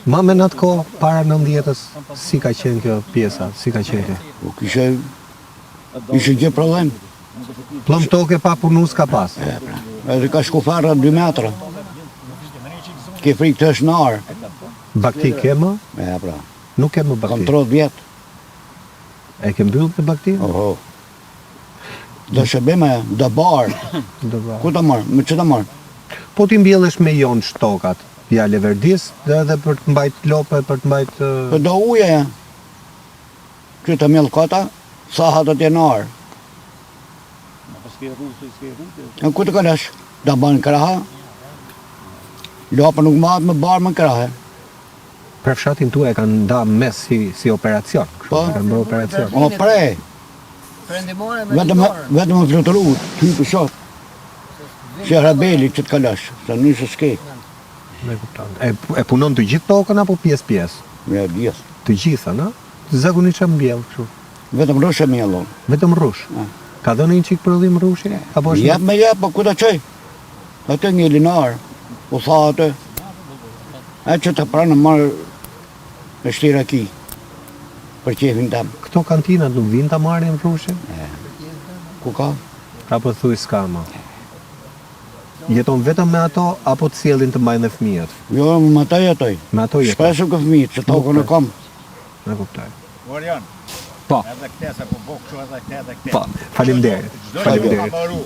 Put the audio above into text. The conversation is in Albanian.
Ma me në atë kohë, para 90-s, si ka qenë kjo pjesa, si ka qenë kjo? Ishe gjë problem. Plëm toke pa punu s'ka pas. Edhe ka shku farra 2 metra. Ke frikë të është në arë. Bakti ke më? Pra. Nuk ke më Kam bakti. 30 vjetë. E ke mbyllë të bakti? Oho. Do shëbime, do barë. Ku të marë? Me që të marë? Po ti mbjellesh me jonë shtokat, pjale verdis, dhe edhe për të mbajt lope, për të mbajt... Për do uje, që të mjellë kota, sa hatë të në arë. Në ku të këlesh? Da banë kraha, lopë nuk matë me barë më krahe. Për fshatin tu e kanë nda mes si operacion, Po? kanë bërë operacion. O prej, vetëm më flutëru, ty për shot. Që rabeli që të kalesh, sa njësë s'ke. Me kupton. E punon të gjithë tokën apo pjesë? Me gjithë. Të gjitha, na? Zakonisht që mbjellë kështu. Vetëm rrush e mjellon. Vetëm rush. Ka dhënë një qikë prodhim rushi? Apo është Jep me jep, po ku të qëj? Atë një linar, u tha atë. E që të pranë marë e shtira ki, për qefin tem. Këto kantinat nuk vinë të marrin rushi? Ku ka? Apo thuj s'ka ma? Jeton vetëm me ato, apo të sjellin të mbajnë dhe fëmijët? Jo, më të jetoj. Me ato jeton? Shpesu kë fëmijët, që tokën e kam. Me kuptoj. Orion, Po, edhe këte se po bo kështu edhe këte. po, faleminderit. Çdo gjë ka marru.